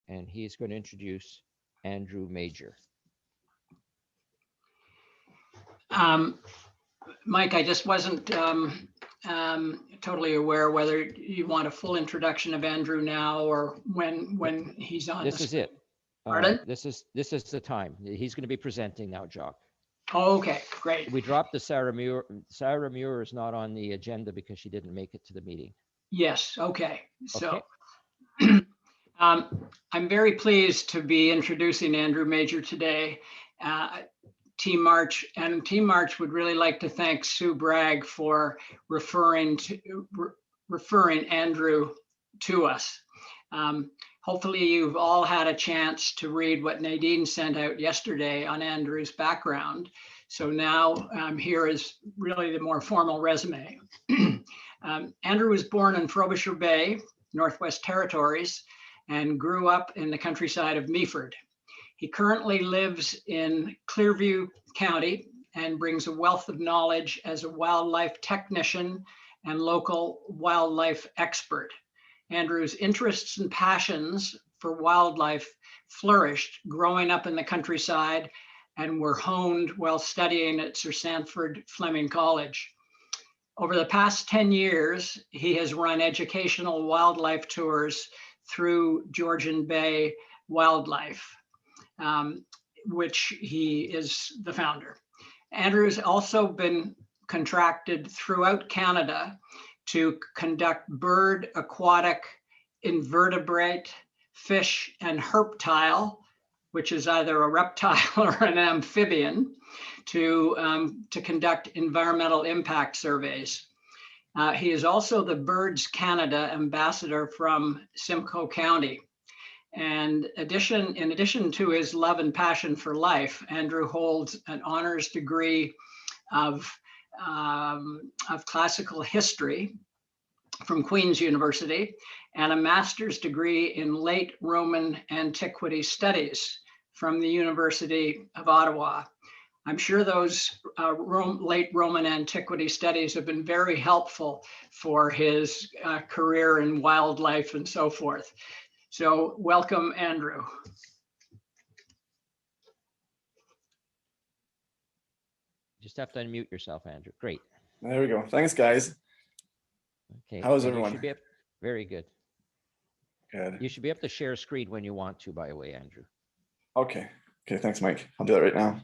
and he's going to introduce Andrew Major. Mike, I just wasn't totally aware whether you want a full introduction of Andrew now or when he's on. This is it. Pardon? This is the time. He's going to be presenting now, Jock. Oh, okay, great. We dropped the Sarah Muir. Sarah Muir is not on the agenda because she didn't make it to the meeting. Yes, okay. So Okay. I'm very pleased to be introducing Andrew Major today. Team March would really like to thank Sue Bragg for referring Andrew to us. Hopefully you've all had a chance to read what Nadine sent out yesterday on Andrew's background. So now here is really the more formal resume. Andrew was born in Frobisher Bay, Northwest Territories, and grew up in the countryside of Meaford. He currently lives in Clearview County and brings a wealth of knowledge as a wildlife technician and local wildlife expert. Andrew's interests and passions for wildlife flourished growing up in the countryside and were honed while studying at Sir Sandford Fleming College. Over the past 10 years, he has run educational wildlife tours through Georgian Bay Wildlife, which he is the founder. Andrew's also been contracted throughout Canada to conduct bird, aquatic, invertebrate, fish, and herptile, which is either a reptile or an amphibian, to conduct environmental impact surveys. He is also the Birds Canada ambassador from Simcoe County. And in addition to his love and passion for life, Andrew holds an honors degree of classical history from Queen's University and a master's degree in late Roman antiquity studies from the University of Ottawa. I'm sure those late Roman antiquity studies have been very helpful for his career in wildlife and so forth. So welcome, Andrew. Just have to unmute yourself, Andrew. Great. There we go. Thanks, guys. Okay. How is And everyone? Very good. Good. You should be able to share screen when you want to, by the way, Andrew. Okay. Okay. Thanks, Mike. I'll do that right now.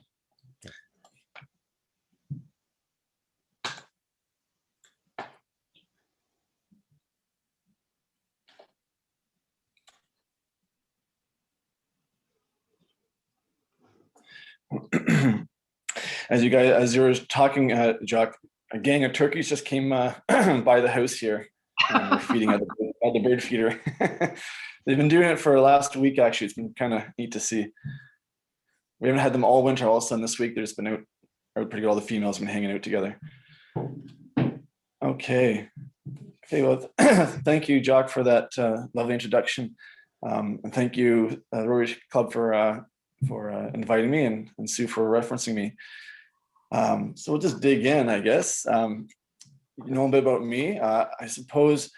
As you were talking, Jock, a gang of turkeys just came by the house here. And we're feeding at the bird feeder. They've been doing it for the last week, actually. It's been kind of neat to see. We haven't had them all winter. All of a sudden this week, they've just been out pretty good. All the females have been hanging out together. Okay. Okay, well, thank you, Jock, for that lovely introduction. And thank you, the Rotary Club, for inviting me, and Sue for referencing me. So we'll just dig in, I guess. You know a bit about me. I suppose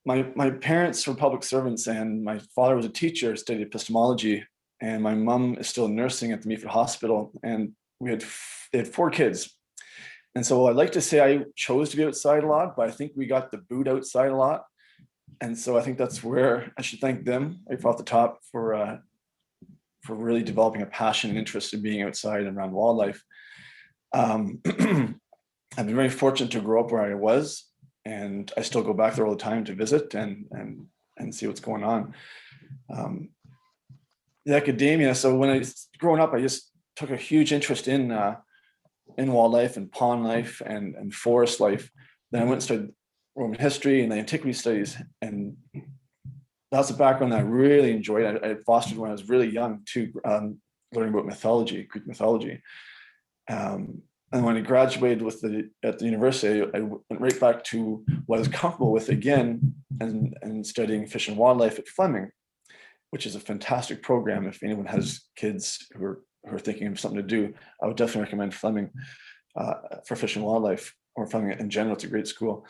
my parents were public servants, and my father was a teacher, studied epistemology, and my mom is still nursing at the Meaford Hospital, and they had 4 kids. And so I'd like to say I chose to be outside a lot, but I think we got the boot outside a lot. And so I think that's where I should thank them right off the top for really developing a passion and interest in being outside and around wildlife. I've been very fortunate to grow up where I was, and I still go back there all the time to visit and see what's going on. The academia. So when I was growing up, I just took a huge interest in wildlife and pond life and forest life. Then I went and studied Roman history and the antiquity studies, and that's a background that I really enjoyed. I fostered when I was really young too, learning about mythology, Greek mythology. And when I graduated at the university, I went right back to what I was comfortable with again, and studying fish and wildlife at Fleming, which is a fantastic program. If anyone has kids who are thinking of something to do, I would definitely recommend Fleming for fish and wildlife, or Fleming in general. It's a great school.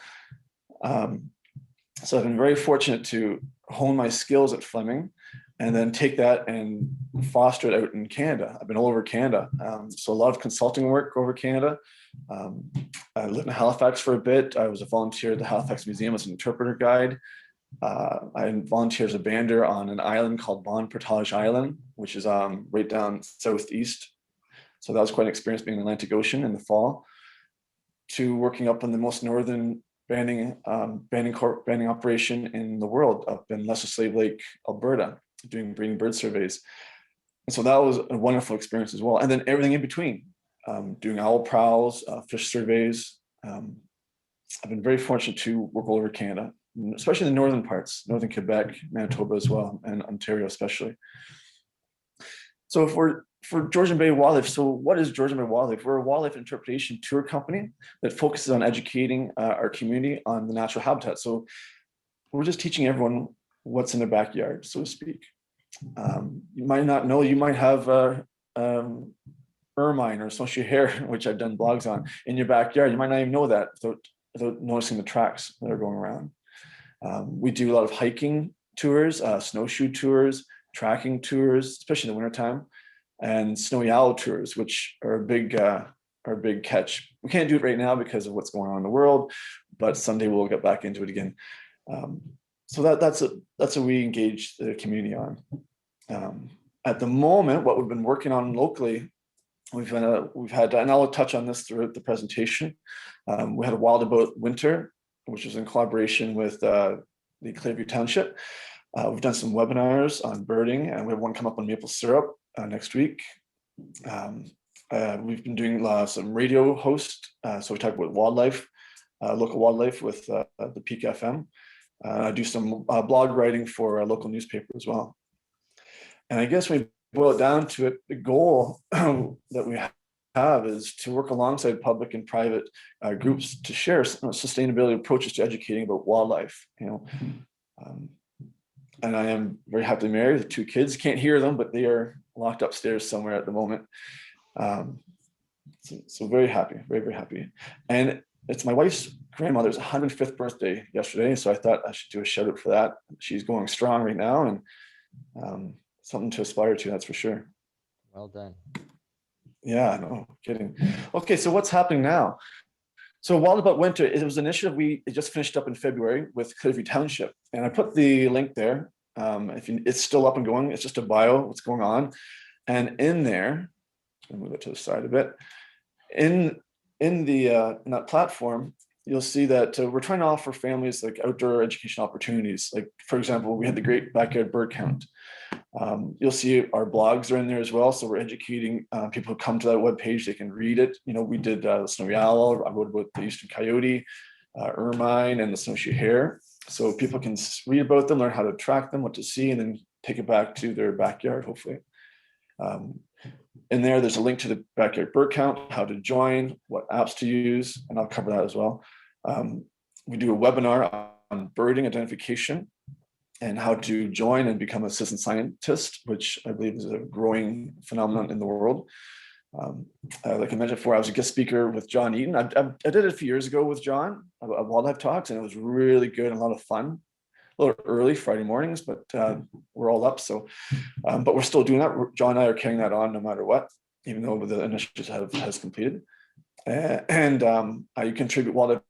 So I've been very fortunate to hone my skills at Fleming, and then take that and foster it out in Canada. I've been all over Canada. So a lot of consulting work over Canada. I lived in Halifax for a bit. I was a volunteer at the Halifax Museum as an interpreter guide. I volunteered as a bander on an island called Bon Portage Island, which is right down southeast. So that was quite an experience being in the Atlantic Ocean in the fall, to working up in the most northern banding operation in the world up in Lesser Slave Lake, Alberta, doing breeding bird surveys. And so that was a wonderful experience as well. And then everything in between, doing owl prowls, fish surveys. I've been very fortunate to work all over Canada, especially in the northern parts, northern Quebec, Manitoba as well, and Ontario especially. So for Georgian Bay Wildlife, so what is Georgian Bay Wildlife? We're a wildlife interpretation tour company that focuses on educating our community on the natural habitat. So we're just teaching everyone what's in their backyard, so to speak. You might not know, you might have ermine or snowshoe hare, which I've done blogs on, in your backyard. You might not even know that without noticing the tracks that are going around. We do a lot of hiking tours, snowshoe tours, tracking tours, especially in the wintertime, and snowy owl tours, which are a big catch. We can't do it right now because of what's going on in the world, but someday we'll get back into it again. So that's what we engage the community on. At the moment, what we've been working on locally, we've had, and I'll touch on this throughout the presentation. We had a Wildabout Winter, which was in collaboration with the Clearview Township. We've done some webinars on birding, and we have one come up on maple syrup next week. We've been doing some radio host, so we talk about wildlife, local wildlife with the Peak FM. I do some blog writing for a local newspaper as well. And I guess we boil it down to it, the goal that we have is to work alongside public and private groups to share sustainability approaches to educating about wildlife. And I am very happily married with 2 kids. Can't hear them, but they are locked upstairs somewhere at the moment. So very happy, very, very happy. And it's my wife's grandmother's 105th birthday yesterday, so I thought I should do a shout out for that. She's going strong right now, and something to aspire to, that's for sure. Well done. Yeah, no kidding. Okay, so what's happening now? So Wildabout Winter, it was an initiative it just finished up in February with Clearview Township, and I put the link there. It's still up and going. It's just a bio, what's going on, and in there, I'll move it to the side a bit. In that platform, you'll see that we're trying to offer families like outdoor education opportunities. Like, for example, we had the Great Backyard Bird Count. You'll see our blogs are in there as well. So we're educating people who come to that webpage, they can read it. We did the snowy owl, I wrote about the eastern coyote, ermine, and the snowshoe hare. So people can read about them, learn how to track them, what to see, and then take it back to their backyard, hopefully. In there's a link to the Backyard Bird Count, how to join, what apps to use, and I'll cover that as well. We do a webinar on birding identification and how to join and become a citizen scientist, which I believe is a growing phenomenon in the world. Like I mentioned before, I was a guest speaker with John Eaton. I did it a few years ago with John at Wildlife Talks, and it was really good and a lot of fun. A little early Friday mornings, but we're all up. So, but we're still doing that. John and I are carrying that on no matter what, even though the initiative has completed. And you contribute Wildlife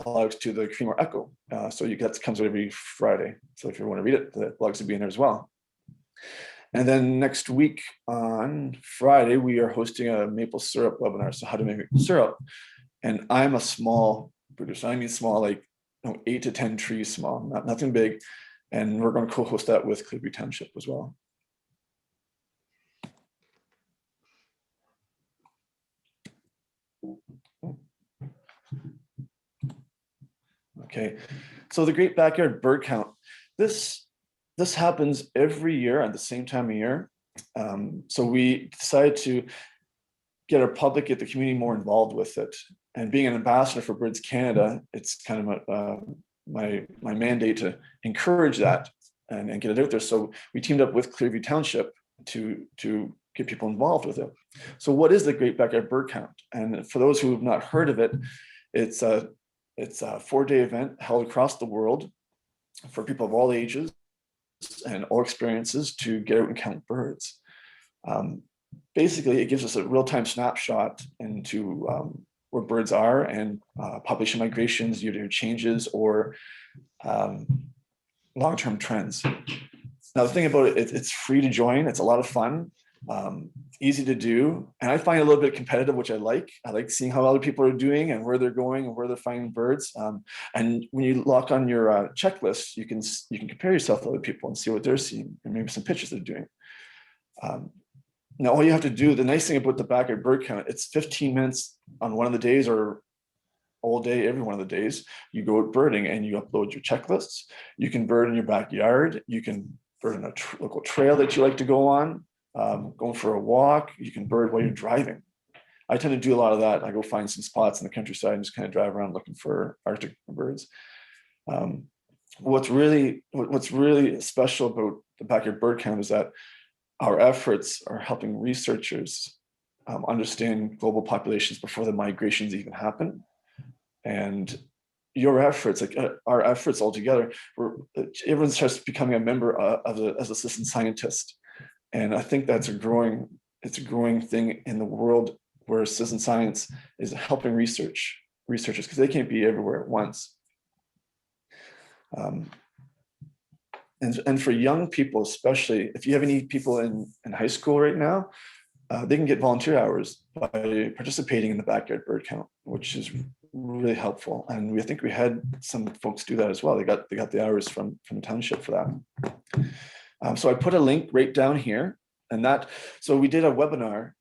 blogs to the Creemore Echo. So that comes out every Friday. So if you want to read it, the blogs will be in there as well. And then next week on Friday, we are hosting a maple syrup webinar. So how to make maple syrup. And I'm a small producer. I mean small, like 8 to 10 trees small, nothing big. And we're going to co-host that with Clearview Township as well. Okay, so the Great Backyard Bird Count. This happens every year at the same time of year. So we decided to get our public, get the community more involved with it. And being an ambassador for Birds Canada, it's kind of my mandate to encourage that and get it out there. So we teamed up with Clearview Township to get people involved with it. So what is the Great Backyard Bird Count? And for those who have not heard of it, it's a 4-day event held across the world. for people of all ages and all experiences to get out and count birds. Basically, it gives us a real-time snapshot into where birds are and population migrations, year-to-year changes, or long-term trends. Now, the thing about it, it's free to join. It's a lot of fun, easy to do. And I find it a little bit competitive, which I like. I like seeing how other people are doing and where they're going and where they're finding birds. And when you lock on your checklist, you can compare yourself to other people and see what they're seeing and maybe some pictures they're doing. Now, all you have to do, the nice thing about the backyard bird count, it's 15 minutes on one of the days or all day, every one of the days. You go out birding and you upload your checklists. You can bird in your backyard. You can bird in a local trail that you like to go on, going for a walk. You can bird while you're driving. I tend to do a lot of that. I go find some spots in the countryside and just kind of drive around looking for Arctic birds. What's really special about the backyard bird count is that our efforts are helping researchers understand global populations before the migrations even happen. And your efforts, like our efforts all together, everyone starts becoming a member as a citizen scientist. And I think that's a growing thing in the world where citizen science is helping researchers because they can't be everywhere at once. And for young people, especially, if you have any people in high school right now, they can get volunteer hours by participating in the backyard bird count, which is really helpful. And I think we had some folks do that as well. They got the hours from the township for that. So I put a link right down here, so we did a webinar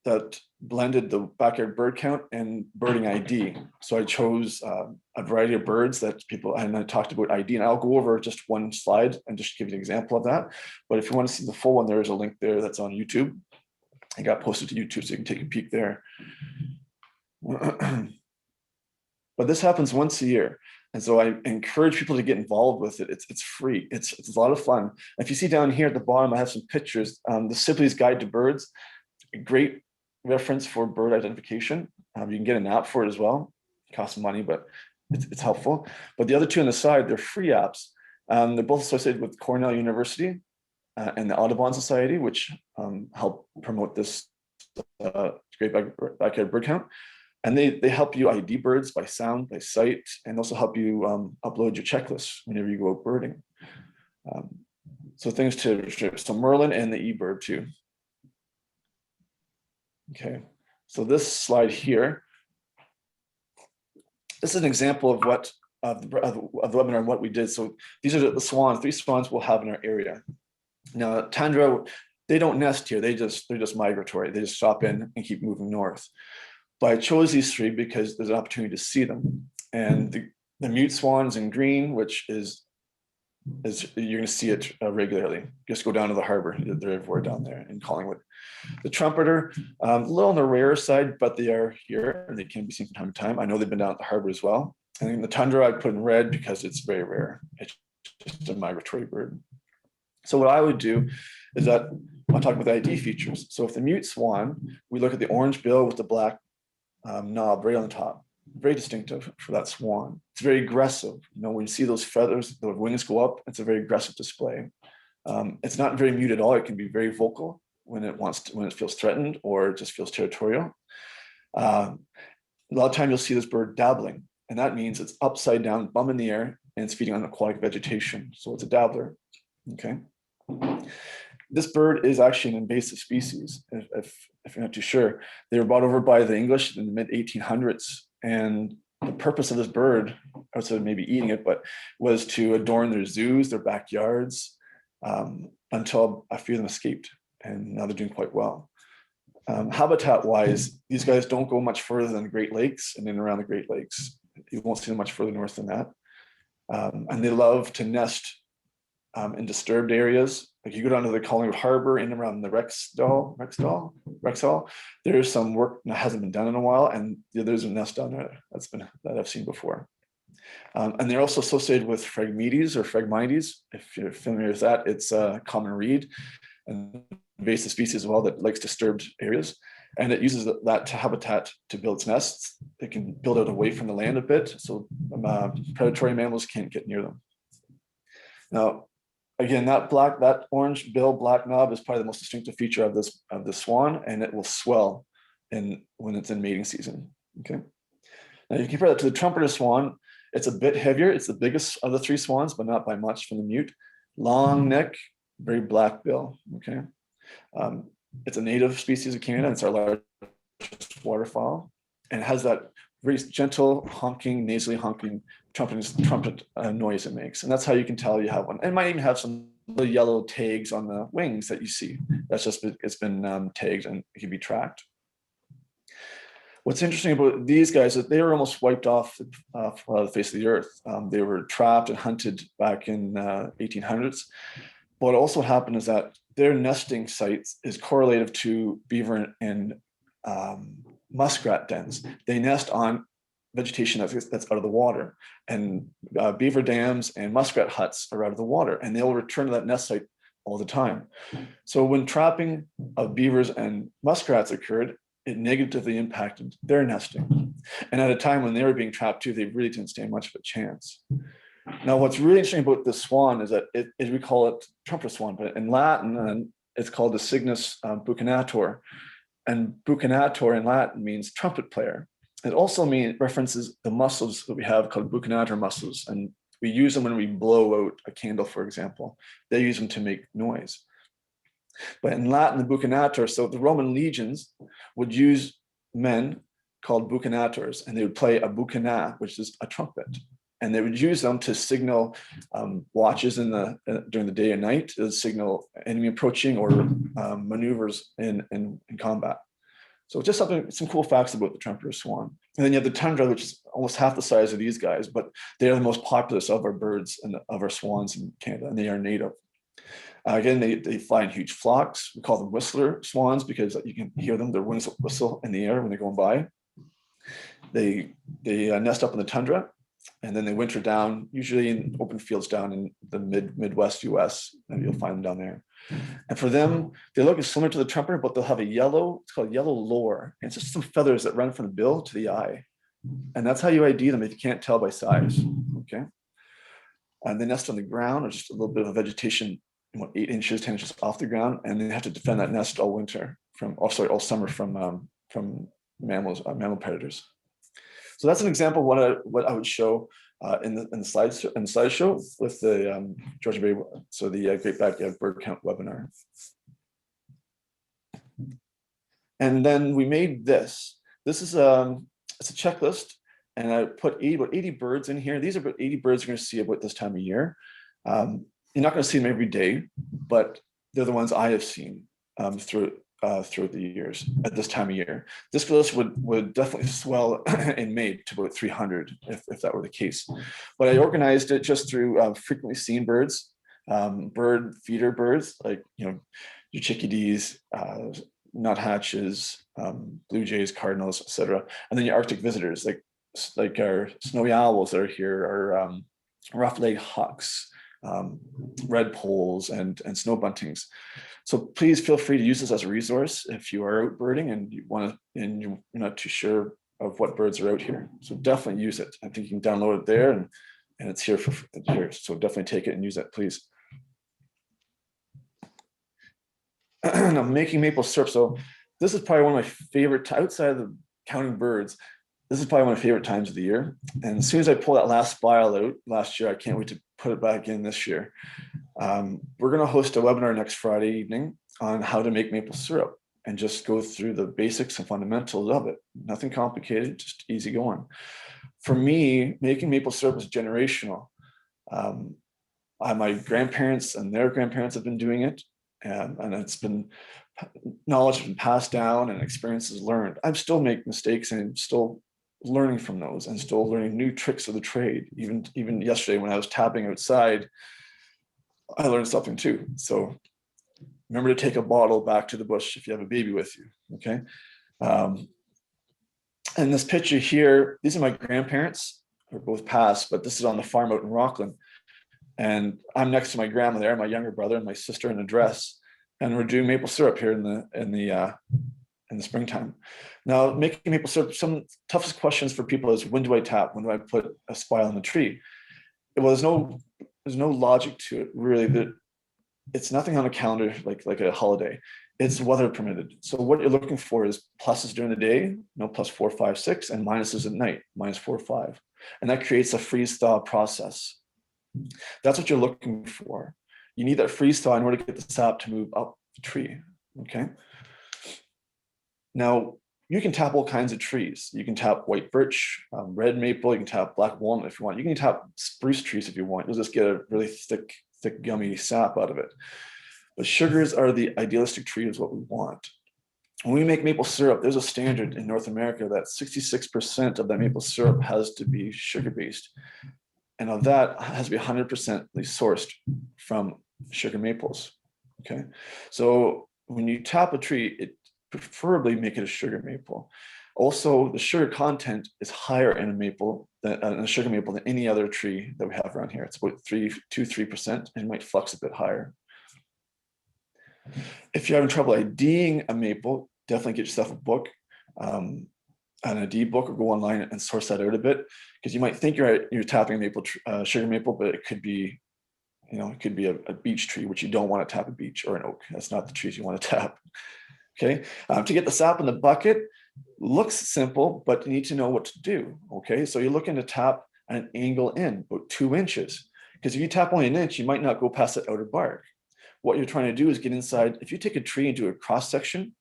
that blended the backyard bird count and birding ID. So I chose a variety of birds that people, and I talked about ID, and I'll go over just one slide and just give you an example of that. But if you want to see the full one, there is a link there that's on YouTube. It got posted to YouTube, so you can take a peek there. But this happens once a year. And so I encourage people to get involved with it. It's free. It's a lot of fun. If you see down here at the bottom, I have some pictures. The Sibley's Guide to Birds, a great reference for bird identification. You can get an app for it as well. It costs money, but it's helpful. But the other two on the side, they're free apps. They're both associated with Cornell University and the Audubon Society, which help promote this great backyard bird count. And they help you ID birds by sound, by sight, and also help you upload your checklists whenever you go out birding. So things so Merlin and the eBird too. Okay, so this slide here, this is an example of what of the webinar and what we did. So these are the swans, 3 swans we'll have in our area. Now, tundra, they don't nest here. They're just migratory. They just stop in and keep moving north. But I chose these 3 because there's an opportunity to see them. And the mute swans in green, which is you're going to see it regularly. Just go down to the harbor. They're everywhere down there in Collingwood. The trumpeter, a little on the rare side, but they are here and they can be seen from time to time. I know they've been down at the harbor as well. And then the tundra I put in red because it's very rare. It's just a migratory bird. So what I would do is that I'll talk about the ID features. So if the mute swan, we look at the orange bill with the black knob right on the top. Very distinctive for that swan. It's very aggressive. You know, when you see those feathers, the wings go up, it's a very aggressive display. It's not very mute at all. It can be very vocal when it feels threatened or just feels territorial. A lot of time you'll see this bird dabbling, and that means it's upside down, bum in the air, and it's feeding on aquatic vegetation. So it's a dabbler. Okay. This bird is actually an invasive species. If you're not too sure, they were brought over by the English in the mid 1800s. And the purpose of this bird, outside of maybe eating it, but was to adorn their zoos, their backyards, until a few of them escaped. And now they're doing quite well. Habitat-wise, these guys don't go much further than the Great Lakes and in around the Great Lakes. You won't see them much further north than that. And they love to nest in disturbed areas. Like you go down to the Collingwood Harbor in around the Rexall, there's some work that hasn't been done in a while, and there's a nest down there that I've seen before. And they're also associated with Phragmites or Phragmites. If you're familiar with that, it's a common reed, an invasive species as well that likes disturbed areas, and it uses that habitat to build its nests. It can build out away from the land a bit, so predatory mammals can't get near them. Now, again, that orange bill, black knob is probably the most distinctive feature of this swan, and it will swell when it's in mating season. Okay. Now you compare that to the trumpeter swan. It's a bit heavier. It's the biggest of the three swans, but not by much from the mute. Long neck, very black bill. Okay. It's a native species of Canada. It's our largest waterfowl, and it has that very gentle honking, nasally honking trumpet noise it makes. And that's how you can tell you have one. It might even have some little yellow tags on the wings that you see. That's just, it's been tagged and it can be tracked. What's interesting about these guys is they were almost wiped off the face of the earth. They were trapped and hunted back in 1800s. What also happened is that their nesting sites is correlative to beaver and muskrat dens. They nest on vegetation that's out of the water, and beaver dams and muskrat huts are out of the water, and they'll return to that nest site all the time. So when trapping of beavers and muskrats occurred, it negatively impacted their nesting. And at a time when they were being trapped too, they really didn't stand much of a chance. Now, what's really interesting about the swan is that we call it trumpeter swan, but in Latin, it's called the Cygnus buccinator. And buccinator in Latin means trumpet player. It also references the muscles that we have called buccinator muscles. And we use them when we blow out a candle, for example. They use them to make noise. But in Latin, the buccinator, so the Roman legions would use men called buccinators, and they would play a buccina, which is a trumpet. And they would use them to signal watches during the day and night, to signal enemy approaching or maneuvers in combat. So just some cool facts about the trumpeter swan. And then you have the tundra, which is almost half the size of these guys, but they are the most populous of our birds and of our swans in Canada, and they are native. Again, they fly in huge flocks. We call them whistler swans because you can hear them, their wings whistle in the air when they're going by. They nest up in the tundra, and then they winter down, usually in open fields down in the Midwest US, and you'll find them down there. And for them, they look similar to the trumpeter, but they'll have it's called yellow lore. And it's just some feathers that run from the bill to the eye. And that's how you ID them if you can't tell by size, okay? And they nest on the ground or just a little bit of vegetation, 8 inches, 10 inches off the ground, and they have to defend that nest all summer from mammal predators. So that's an example of what I would show in the slideshow with the Georgia Bay, so the Great Backyard Bird Count webinar. And then we made this. This is it's a checklist, and I put about 80 birds in here. These are about 80 birds you're going to see about this time of year. You're not going to see them every day, but they're the ones I have seen throughout the years at this time of year. This list would definitely swell in May to about 300 if that were the case. But I organized it just through frequently seen birds, bird feeder birds like your chickadees, nuthatches, blue jays, cardinals, etc. And then your Arctic visitors like our snowy owls that are here, our rough-legged hawks, red poles, and snow buntings. So please feel free to use this as a resource if you are out birding and you're not too sure of what birds are out here. So definitely use it. I think you can download it there, and it's here here. So definitely take it and use it, please. Now, making maple syrup. So this is probably one of my favorite, outside of the counting birds, this is probably one of my favorite times of the year. And as soon as I pull that last file out last year, I can't wait to put it back in this year. We're going to host a webinar next Friday evening on how to make maple syrup and just go through the basics and fundamentals of it. Nothing complicated, just easy going. For me, making maple syrup is generational. My grandparents and their grandparents have been doing it, and it's been knowledge has been passed down and experiences learned. I'm still making mistakes and I'm still learning from those and still learning new tricks of the trade. Even yesterday when I was tapping outside, I learned something too. So remember to take a bottle back to the bush if you have a baby with you, okay? And this picture here, these are my grandparents, who are both passed, but this is on the farm out in Rockland. And I'm next to my grandma there, my younger brother and my sister in a dress. And we're doing maple syrup here in the springtime. Now, making maple syrup, some toughest questions for people is, when do I tap? When do I put a spile on the tree? Well, no logic to it really. That it's nothing on a calendar like a holiday. It's weather permitted. So what you're looking for is pluses during the day, plus 4, 5, 6, and minuses at night, -4, 5. And that creates a freeze thaw process. That's what you're looking for. You need that freeze thaw in order to get the sap to move up the tree. Okay. Now, you can tap all kinds of trees. You can tap white birch, red maple, you can tap black walnut if you want. You can tap spruce trees if you want. You'll just get a really thick, gummy sap out of it. But sugars are the idealistic tree, is what we want. When we make maple syrup, there's a standard in North America that 66% of that maple syrup has to be sugar-based. And of that has to be 100% sourced from sugar maples. Okay. So when you tap a tree, it preferably make it a sugar maple. Also, the sugar content is higher in a sugar maple than any other tree that we have around here. It's about 3%, and it might flux a bit higher. If you're having trouble IDing a maple, definitely get yourself a book, an ID book, or go online and source that out a bit, because you might think you're tapping maple, sugar maple, but it could be, it could be a beech tree, which you don't want to tap a beech, or an oak. That's not the trees you want to tap. Okay, to get the sap in the bucket, looks simple, but you need to know what to do. Okay, so you're looking to tap at an angle in about 2 inches, because if you tap only 1 inch, you might not go past that outer bark. What you're trying to do is get inside. If you take a tree and do a cross section,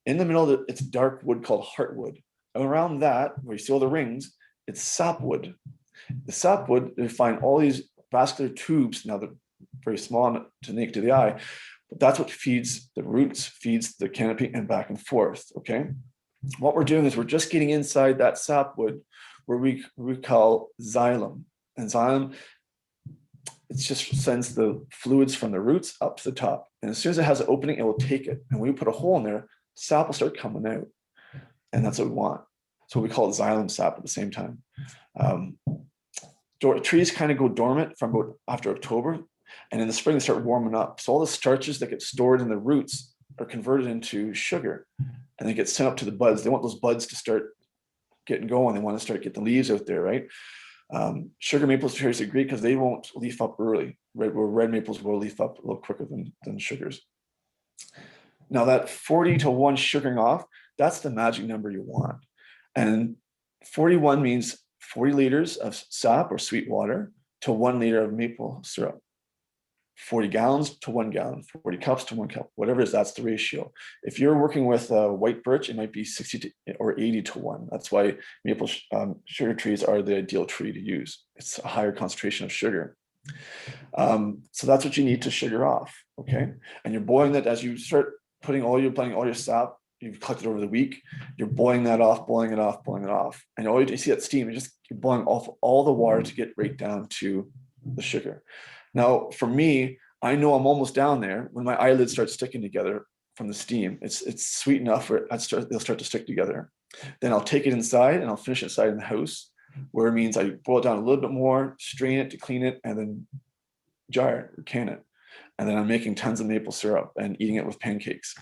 in the middle of it, it's dark wood called heartwood. And around that, where you see all the rings, it's sapwood. The sapwood, you find all these vascular tubes. Now they're very small to naked to the eye, but that's what feeds the roots, feeds the canopy, and back and forth. Okay. What we're doing is we're just getting inside that sapwood, where we call xylem. And xylem, it just sends the fluids from the roots up to the top. And as soon as it has an opening, it will take it. And when we put a hole in there, sap will start coming out. And that's what we want. So we call it xylem sap at the same time. Trees kind of go dormant from about after October. And in the spring, they start warming up. So all the starches that get stored in the roots are converted into sugar. And they get sent up to the buds. They want those buds to start getting going. They want to start getting the leaves out there, right? Sugar maples trees are great because they won't leaf up early, right? Where red maples will leaf up a little quicker than sugars. Now that 40 to 1 sugaring off, that's the magic number you want. And 41 means 40 liters of sap or sweet water to 1 liter of maple syrup. 40 gallons to 1 gallon, 40 cups to 1 cup, whatever it is, that's the ratio. If you're working with white birch, it might be 60 or 80 to 1. That's why maple sugar trees are the ideal tree to use. It's a higher concentration of sugar. So that's what you need to sugar off, okay? And you're boiling that as you start putting all your sap you've collected over the week, you're boiling that off, boiling it off, boiling it off. And all you see that steam, you're boiling off all the water to get right down to the sugar. Now, for me, I know I'm almost down there when my eyelids start sticking together from the steam. It's sweet enough where they'll start to stick together. Then I'll take it inside and I'll finish it inside in the house, where it means I boil it down a little bit more, strain it to clean it, and then jar it or can it. And then I'm making tons of maple syrup and eating it with pancakes.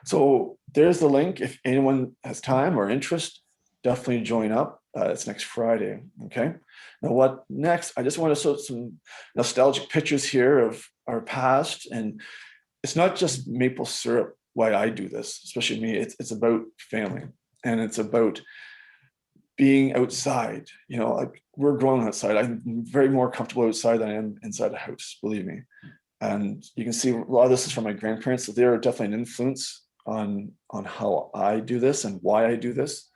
So there's the link. If anyone has time or interest, definitely join up. It's next Friday. Okay. Now, what next? I just want to show some nostalgic pictures here of our past. And it's not just maple syrup why I do this, especially me. It's about family, and it's about being outside. Like we're growing outside. I'm very more comfortable outside than I am inside a house, believe me. And you can see a lot of this is from my grandparents. So they're definitely an influence on how I do this and why I do this.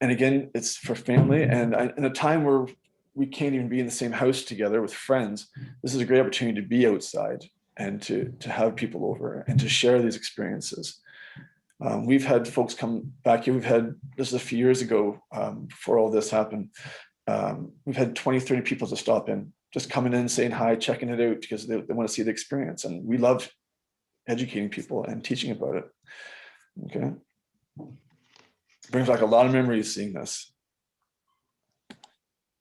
And again, it's for family. And in a time where we can't even be in the same house together with friends, this is a great opportunity to be outside and to have people over and to share these experiences. We've had folks come back here. This is a few years ago, before all this happened. We've had 20, 30 people to stop in, just coming in, saying hi, checking it out, because they want to see the experience. And we love educating people and teaching about it. Okay. Brings back a lot of memories seeing this.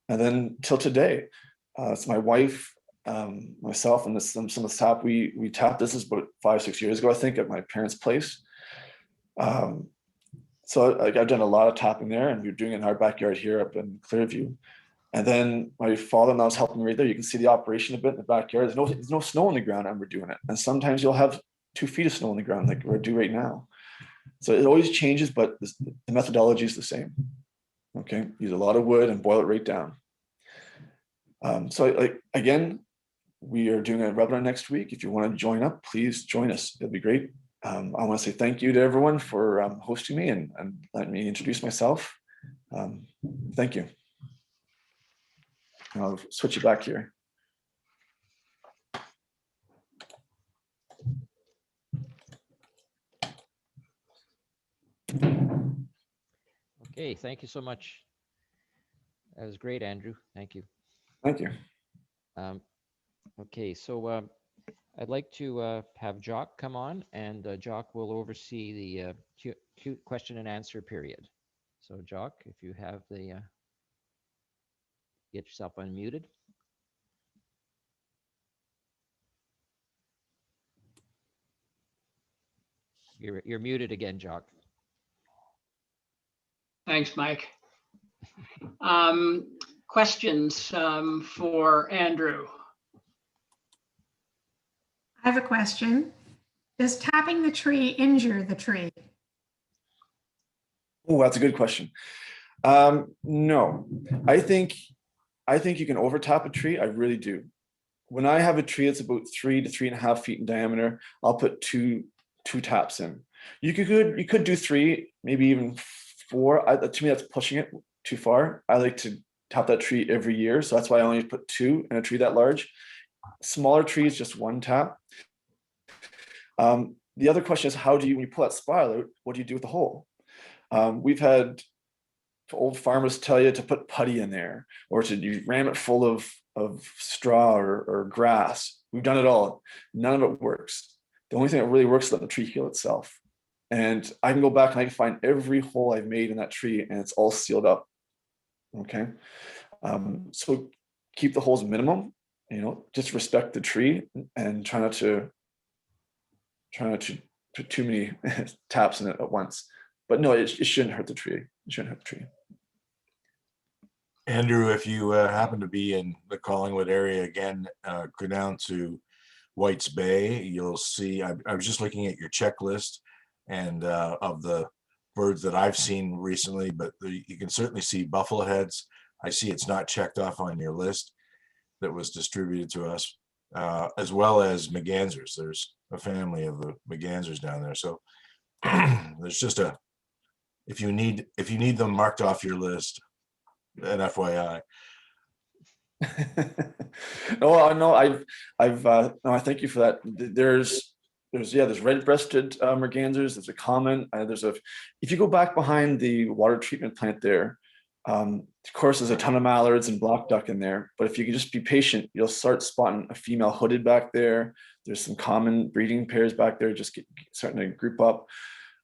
And then till today, it's my wife, myself, and some of the sap we tapped. This is about 5, 6 years ago, I think, at my parents' place. So I've done a lot of tapping there, and we're doing it in our backyard here up in Clearview. And then my father-in-law was helping me right there. You can see the operation a bit in the backyard. There's no snow on the ground, and we're doing it. And sometimes you'll have 2 feet of snow on the ground, like we're due right now. So it always changes, but the methodology is the same. Okay, use a lot of wood and boil it right down. So like again, we are doing a webinar next week. If you want to join up, please join us. It'll be great. I want to say thank you to everyone for hosting me and letting me introduce myself. Thank you. I'll switch it back here. Okay, thank you so much. That was great, Andrew. Thank you. Thank you. Okay, so I'd like to have Jock come on, and Jock will oversee the question and answer period. So Jock, if you have the, get yourself unmuted. You're muted again, Jock. Thanks, Mike. Questions for Andrew? I have a question. Does tapping the tree injure the tree? Oh, that's a good question. No, I think you can over tap a tree. I really do. When I have a tree that's about 3 to 3.5 feet in diameter, I'll put two taps in. You could do 3, maybe even 4. To me, that's pushing it too far. I like to tap that tree every year, so that's why I only put 2 in a tree that large. Smaller trees, just 1 tap. The other question is, when you pull that spiral out, what do you do with the hole? We've had old farmers tell you to put putty in there, or you ram it full of straw or grass. We've done it all. None of it works. The only thing that really works is let the tree heal itself. And I can go back and I can find every hole I've made in that tree, and it's all sealed up. Okay. So keep the holes minimum, just respect the tree and try not to put too many taps in it at once. But no, it shouldn't hurt the tree. It shouldn't hurt the tree. Andrew, if you happen to be in the Collingwood area again, go down to White's Bay, you'll see, I was just looking at your checklist and of the birds that I've seen recently, but you can certainly see buffalo heads. I see it's not checked off on your list that was distributed to us, as well as mergansers. There's a family of the mergansers down there. So there's just if you need them marked off your list, an FYI. No, I thank you for that. There's red-breasted mergansers. There's a common. If you go back behind the water treatment plant there, of course, there's a ton of mallards and black duck in there. But if you can just be patient, you'll start spotting a female hooded back there. There's some common breeding pairs back there, just starting to group up.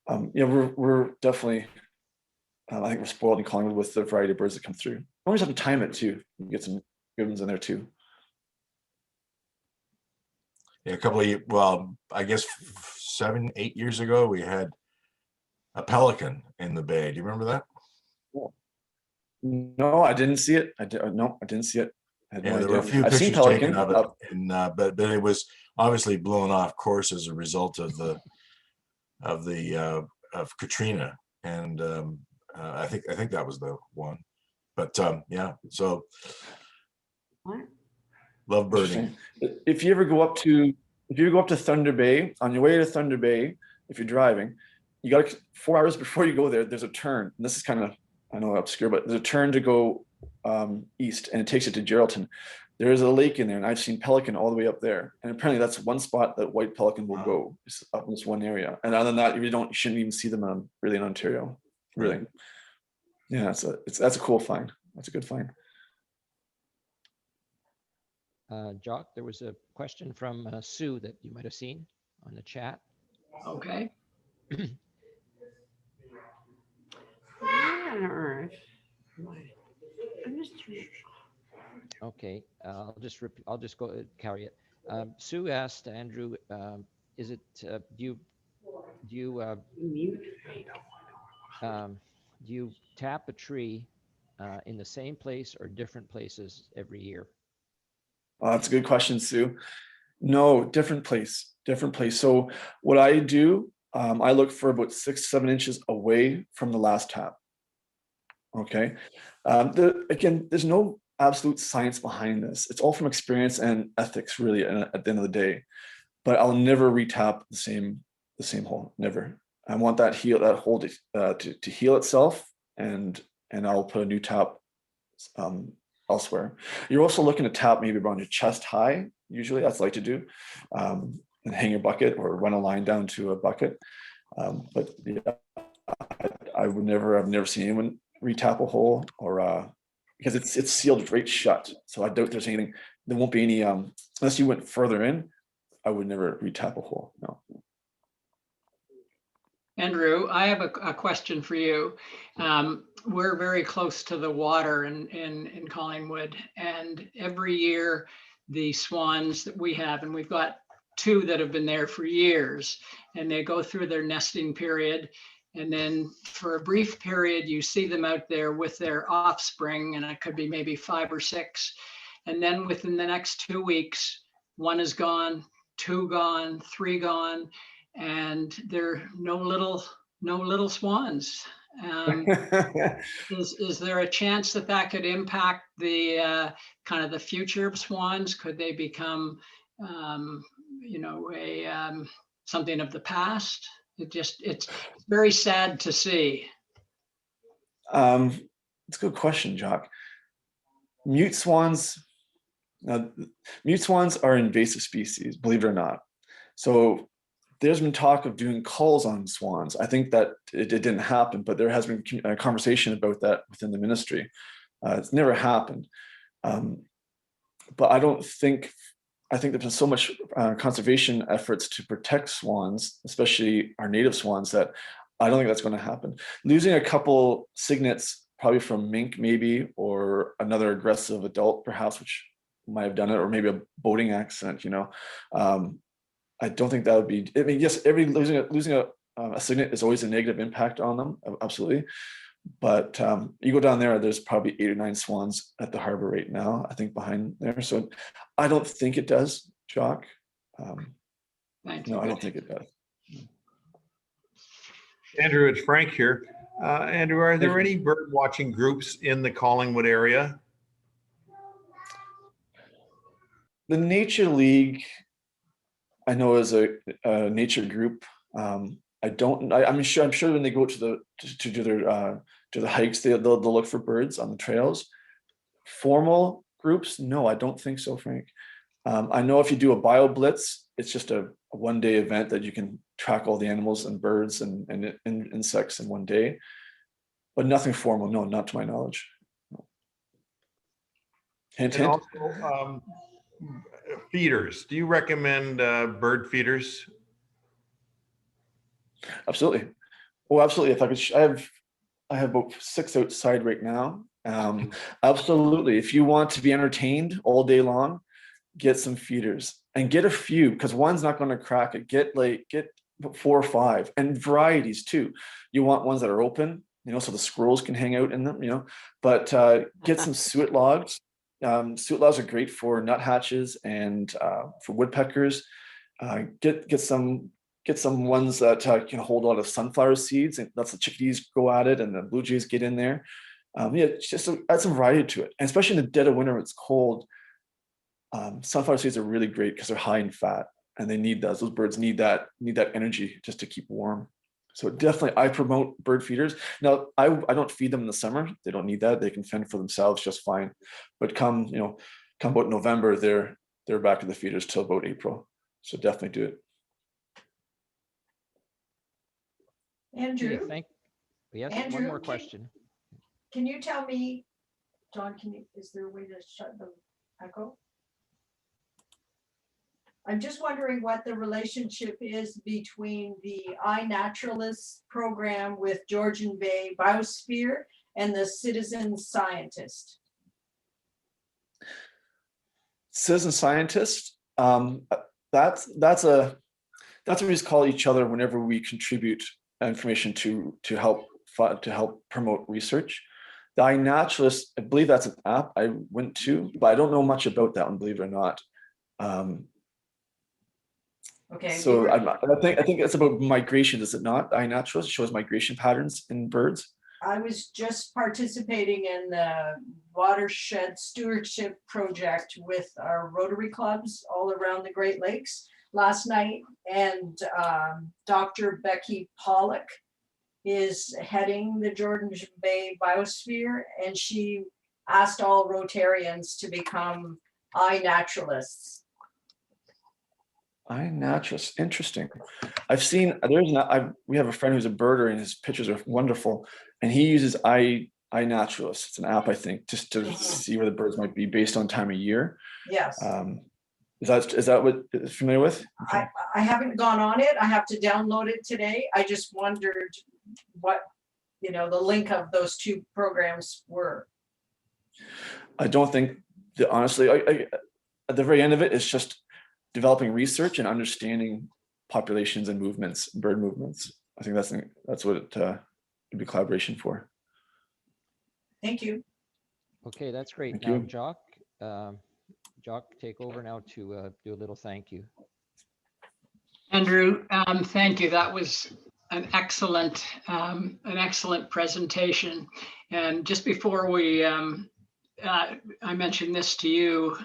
We're definitely. I think we're spoiled in Collingwood with the variety of birds that come through. You always have to time it too. You get some good ones in there too. Yeah, I guess 7, 8 years ago, we had a pelican in the bay. Do you remember that? No, I didn't see it. I didn't see it. Yeah, there were a few pictures taken of it, and but it was obviously blown off course as a result of Katrina, and I think that was the one. But yeah, so love birding. If you ever go up to Thunder Bay, on your way to Thunder Bay, if you're driving, you got 4 hours before you go there. There's a turn, and this is kind of, I know, obscure, but there's a turn to go east, and it takes you to Geraldton. There is a lake in there, and I've seen pelican all the way up there. And apparently, that's one spot that white pelican will go, is up in this one area. And other than that, you shouldn't even see them really in Ontario. Really, yeah. That's a cool find. That's a good find. Jock, there was a question from Sue that you might have seen on the chat. Okay. What on earth? Okay, I'll just go carry it. Sue asked Andrew, is it do you tap a tree in the same place or different places every year? That's a good question, Sue. No, different place, different place. So what I do, I look for about 6 to 7 inches away from the last tap. Okay. Again, there's no absolute science behind this. It's all from experience and ethics, really, at the end of the day. But I'll never retap the same hole. Never. I want that hole to heal itself, and I'll put a new tap elsewhere. You're also looking to tap maybe around your chest high. Usually, that's what I like to do, and hang your bucket or run a line down to a bucket. But yeah, I've never seen anyone retap a hole or because it's sealed right shut. So I doubt there's anything. There won't be any unless you went further in. I would never retap a hole. No. Andrew, I have a question for you. We're very close to the water in Collingwood, and every year the swans that we have, and we've got 2 that have been there for years, and they go through their nesting period. And then for a brief period, you see them out there with their offspring, and it could be maybe 5 or 6. And then within the next 2 weeks, 1 is gone, 2 gone, 3 gone, and there are no little swans. Is there a chance that could impact the kind of the future of swans? Could they become, something of the past? It's very sad to see. It's a good question, Jock. Mute swans are invasive species, believe it or not. So there's been talk of doing culls on swans. I think that it didn't happen, but there has been a conversation about that within the ministry. It's never happened. But I think there's been so much conservation efforts to protect swans, especially our native swans, that I don't think that's going to happen. Losing a couple cygnets, probably from mink maybe, or another aggressive adult perhaps, which might have done it, or maybe a boating accident, I don't think that would be, I mean, yes, losing a cygnet is always a negative impact on them, absolutely. But you go down there's probably 8 or 9 swans at the harbor right now, I think, behind there. So I don't think it does, Jock. Thank you. No, I don't think it does. Andrew, it's Frank here. Andrew, are there any bird watching groups in the Collingwood area? The Nature League, I know, is a nature group. I'm sure when they go to do the hikes, they'll look for birds on the trails. Formal groups, no, I don't think so, Frank. I know if you do a bio blitz, it's just a one-day event that you can track all the animals and birds and insects in one day, but nothing formal. No, not to my knowledge. Hint, And hint. also, feeders. Do you recommend bird feeders? Absolutely. Oh, absolutely. If I could, I have about 6 outside right now. Absolutely. If you want to be entertained all day long, get some feeders and get a few, because one's not going to crack it. Get 4 or 5, and varieties too. You want ones that are open, so the squirrels can hang out in them, but get some suet logs. Suet logs are great for nuthatches and for woodpeckers. Get some ones that can hold a lot of sunflower seeds, and that's the chickadees go at it, and the blue jays get in there. Just add some variety to it, and especially in the dead of winter when it's cold. Sunflower seeds are really great because they're high in fat, and they need those birds need that energy just to keep warm. So definitely, I promote bird feeders. Now, I don't feed them in the summer. They don't need that. They can fend for themselves just fine. But come about November, they're back to the feeders till about April. So definitely do it. Andrew, Yes, Andrew, one more question. can you tell me, John, is there a way to shut the echo? I'm just wondering what the relationship is between the iNaturalist program with Georgian Bay Biosphere and the citizen scientist. Citizen scientist, that's what we just call each other whenever we contribute information to help promote research. The iNaturalist, I believe that's an app I went to, but I don't know much about that one, believe it or not. Okay. So I think it's about migration, is it not? iNaturalist shows migration patterns in birds. I was just participating in the watershed stewardship project with our Rotary clubs all around the Great Lakes last night. And Dr. Becky Pollock is heading the Georgian Bay Biosphere, and she asked all Rotarians to become iNaturalists. iNaturalist, interesting. I've seen we have a friend who's a birder and his pictures are wonderful, and he uses iNaturalist. It's an app, I think, just to see where the birds might be based on time of year. Yes. Is that what you're familiar with? Okay. I haven't gone on it. I have to download it today. I just wondered what, the link of those two programs were. I don't think that, honestly, at the very end of it, it's just developing research and understanding populations and movements, bird movements. I think that's what it would be collaboration for. Thank you. Okay, that's great. Thank Now, you. Jock, Jock, take over now to do a little thank you. Andrew, thank you. That was an excellent presentation. And just before I mentioned this to you,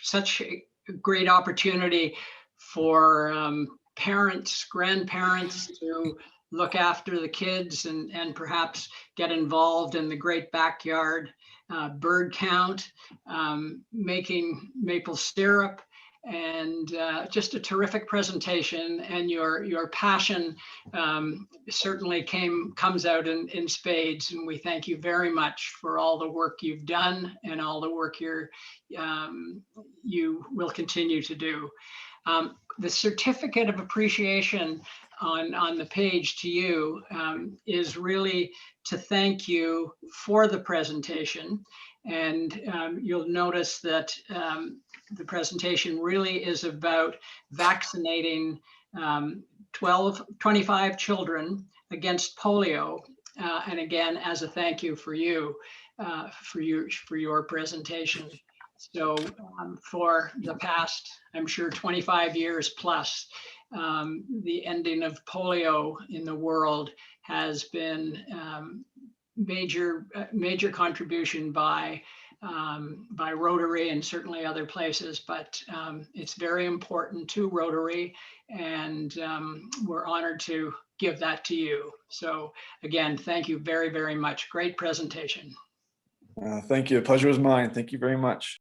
such a great opportunity for parents, grandparents to look after the kids and perhaps get involved in the great backyard bird count, making maple syrup, and just a terrific presentation. And your passion certainly comes out in spades. And we thank you very much for all the work you've done and all the work you will continue to do. The certificate of appreciation on the page to you is really to thank you for the presentation. And you'll notice that the presentation really is about vaccinating 25 children against polio. And again, as a thank you for you, for your presentation. So for the past, I'm sure 25 years plus, the ending of polio in the world has been major contribution by Rotary and certainly other places, but it's very important to Rotary, and we're honored to give that to you. So again, thank you very, very much. Great presentation. Thank you. The pleasure was mine. Thank you very much.